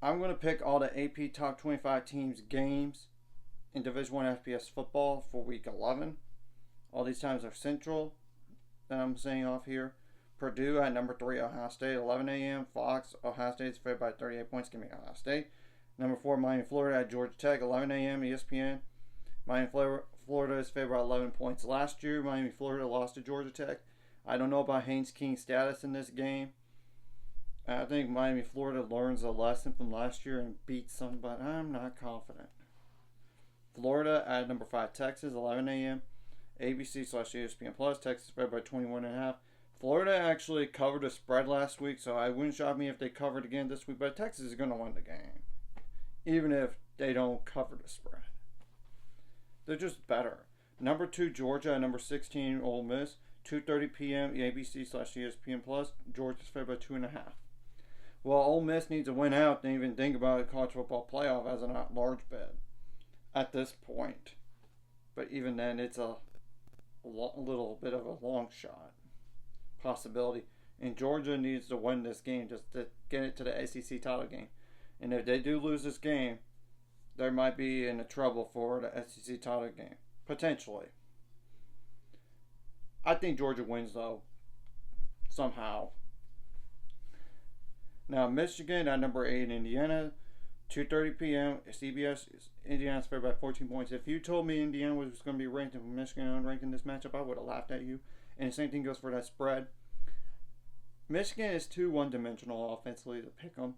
I'm going to pick all the AP top 25 teams games in Division 1 FBS football for week 11. All these times are Central that I'm saying off here. Purdue at number 3, Ohio State, 11 a.m. Fox, Ohio State is favored by 38 points. Give me Ohio State. Number 4, Miami, Florida at Georgia Tech, 11 a.m. ESPN. Miami, Florida is favored by 11 points. Last year, Miami, Florida lost to Georgia Tech. I don't know about Haynes King's status in this game. I think Miami, Florida learns a lesson from last year and beats them, but I'm not confident. Florida at number 5, Texas, 11 a.m. ABC/ESPN Plus. Texas favored by 21.5. Florida actually covered a spread last week, so I wouldn't shock me if they covered again this week. But Texas is going to win the game, even if they don't cover the spread. They're just better. Number 2, Georgia. Number 16, Ole Miss. 2:30 p.m. ABC/ESPN Plus. Georgia's favored by 2.5. Well, Ole Miss needs to win out to even think about a college football playoff as a large bet at this point. But even then, it's a little bit of a long shot possibility. And Georgia needs to win this game just to get it to the SEC title game. And if they do lose this game, they might be in trouble for the SEC title game. Potentially. I think Georgia wins, though. Somehow. Now, Michigan at number 8, Indiana. 2:30 p.m. CBS. Indiana's favored by 14 points. If you told me Indiana was going to be ranked and Michigan unranked in this matchup, I would have laughed at you. And the same thing goes for that spread. Michigan is too one-dimensional offensively to pick them.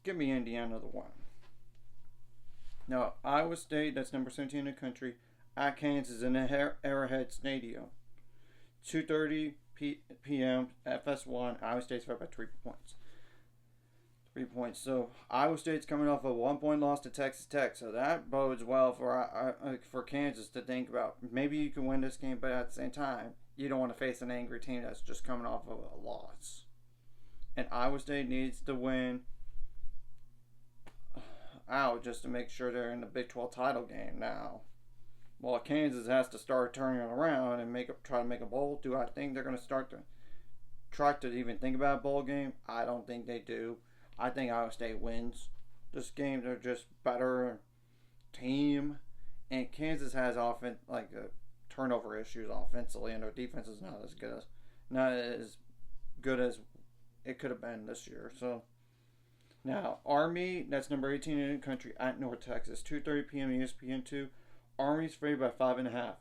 Give me Indiana the win. Now, Iowa State, that's number 17 in the country, at Kansas in the Arrowhead Stadium. 2:30 p.m. FS1. Iowa State's favored by 3 points. 3 points. So Iowa State's coming off a 1-point loss to Texas Tech, so that bodes well for Kansas to think about. Maybe you can win this game, but at the same time, you don't want to face an angry team that's just coming off of a loss. And Iowa State needs to win out just to make sure they're in the Big 12 title game now. Well, Kansas has to start turning it around and try to make a bowl. Do I think they're going to start to try to even think about a bowl game? I don't think they do. I think Iowa State wins this game. They're just better team, and Kansas has turnover issues offensively, and their defense is not as good as it could have been this year. So now Army, that's number 18 in the country at North Texas, 2:30 p.m. ESPN2. Army's favored by 5.5.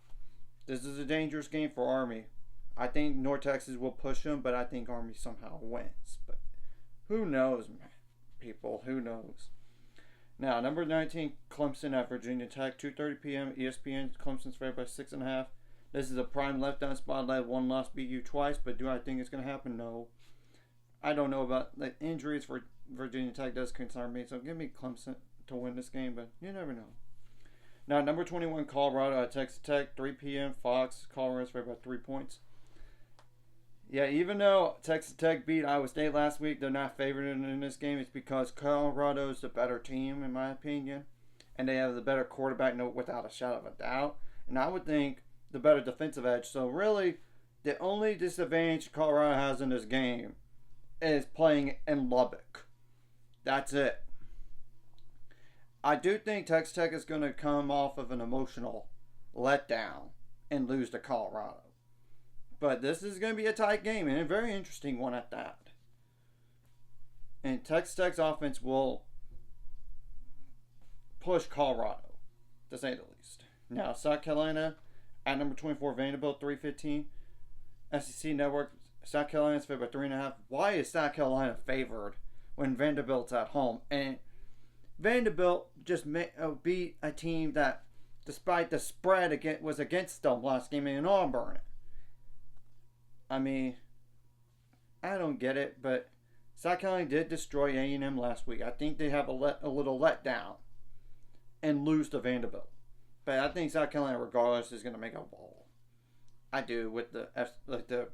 This is a dangerous game for Army. I think North Texas will push them, but I think Army somehow wins. But who knows, man? People, who knows? Now, number 19, Clemson at Virginia Tech, 2:30 p.m. ESPN. Clemson's favored by 6.5. This is a prime left-down spot. Let one loss beat you twice, but do I think it's going to happen? No. I don't know about the injuries for Virginia Tech does concern me, so give me Clemson to win this game, but you never know. Now, number 21, Colorado at Texas Tech, 3 p.m. Fox. Colorado's favored by 3 points. Yeah, even though Texas Tech beat Iowa State last week, they're not favored in this game. It's because Colorado's the better team, in my opinion. And they have the better quarterback, without a shadow of a doubt. And I would think the better defensive edge. So really, the only disadvantage Colorado has in this game is playing in Lubbock. That's it. I do think Texas Tech is going to come off of an emotional letdown and lose to Colorado. But this is going to be a tight game and a very interesting one at that. And Texas Tech's offense will push Colorado, to say the least. Now, South Carolina at number 24, Vanderbilt, 3:15. SEC Network, South Carolina's favored by 3.5. Why is South Carolina favored when Vanderbilt's at home? And Vanderbilt just beat a team that, despite the spread, was against them last game in Auburn. I mean, I don't get it, but South Carolina did destroy A&M last week. I think they have a little letdown and lose to Vanderbilt. But I think South Carolina, regardless, is going to make a bowl. I do, with the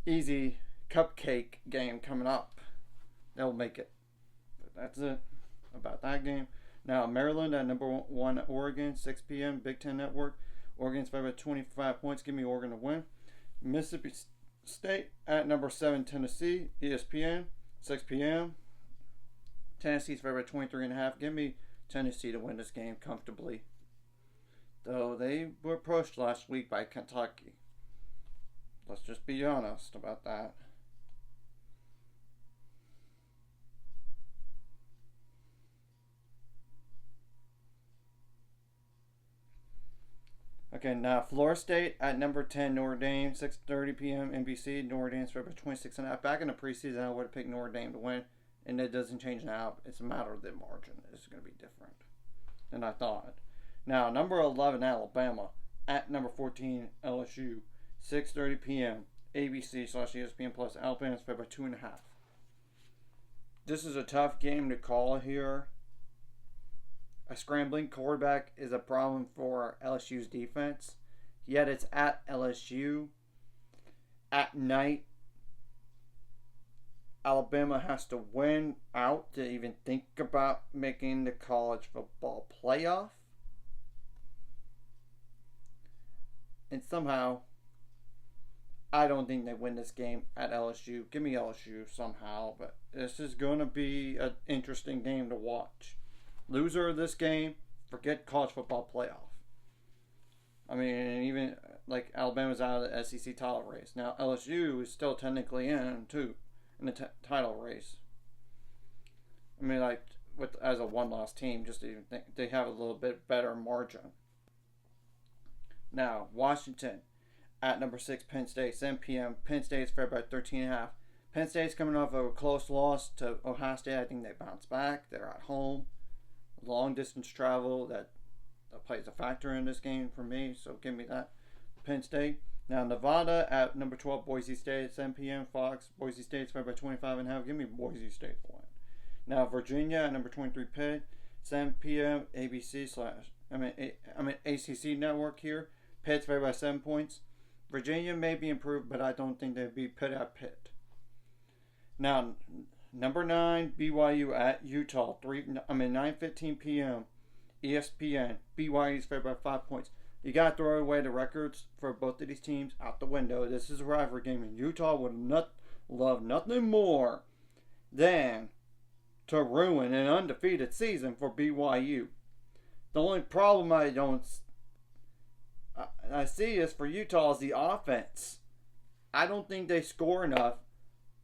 easy cupcake game coming up. They'll make it. But that's it about that game. Now, Maryland at number 1, Oregon, 6 p.m., Big Ten Network. Oregon's favored by 25 points. Give me Oregon to win. Mississippi State at number 7, Tennessee, ESPN. 6 p.m. Tennessee's favored by 23.5. Give me Tennessee to win this game comfortably. Though they were pushed last week by Kentucky. Let's just be honest about that. Okay, now Florida State at number 10, Notre Dame, 6:30 p.m. NBC. Notre Dame's favored by 26.5. Back in the preseason, I would have picked Notre Dame to win, and it doesn't change now. It's a matter of the margin. It's going to be different than I thought. Now, number 11, Alabama at number 14, LSU, 6:30 p.m. ABC/ESPN Plus. Alabama's favored by 2.5. This is a tough game to call here. A scrambling quarterback is a problem for LSU's defense. Yet it's at LSU. At night, Alabama has to win out to even think about making the college football playoff. And somehow, I don't think they win this game at LSU. Give me LSU somehow. But this is going to be an interesting game to watch. Loser of this game, forget college football playoff. I mean, even like Alabama's out of the SEC title race. Now LSU is still technically in too in the title race. I mean, like as a one-loss team, just to even think they have a little bit better margin. Now Washington at number 6, Penn State, 7 p.m. Penn State's favored by 13.5. Penn State's coming off of a close loss to Ohio State. I think they bounce back. They're at home. Long distance travel that plays a factor in this game for me, so give me that. Penn State. Now Nevada at number 12, Boise State, 7 p.m. Fox. Boise State's favored by 25.5. Give me Boise State to win. Now Virginia at number 23, Pitt, 7 p.m. ACC network here. Pitt's favored by 7 points. Virginia may be improved, but I don't think they'd beat Pitt at Pitt. Now number 9, BYU at Utah, 9:15 p.m. ESPN. BYU's favored by 5 points. You got to throw away the records for both of these teams out the window. This is a rivalry game, and Utah would not love nothing more than to ruin an undefeated season for BYU. The only problem I see is for Utah is the offense. I don't think they score enough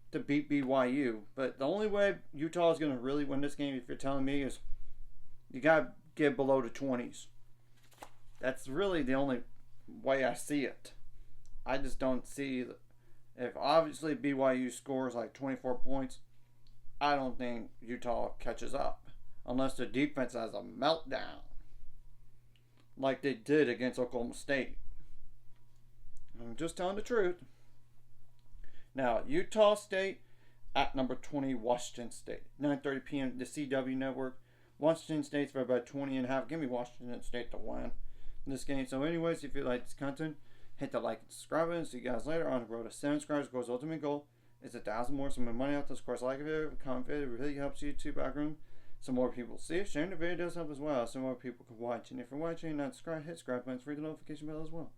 to beat BYU. But the only way Utah is going to really win this game, if you're telling me, is you got to get below the 20s. That's really the only way I see it. I just don't see if obviously BYU scores like 24 points, I don't think Utah catches up unless the defense has a meltdown like they did against Oklahoma State. I'm just telling the truth. Now, Utah State at number 20, Washington State. 9:30 p.m. the CW Network. Washington State's favored by 20.5. Give me Washington State to win this game. So anyways, if you like this content, hit the like and subscribe button. See you guys later. On the road to 7 subscribers. Goes ultimate goal is 1,000 more. Some money out this course. Like a video, comment video. It really helps YouTube algorithm. Some more people see it. Sharing the video does help as well. Some more people can watch. And if you're watching and not subscribed, hit subscribe button. Ring the notification bell as well.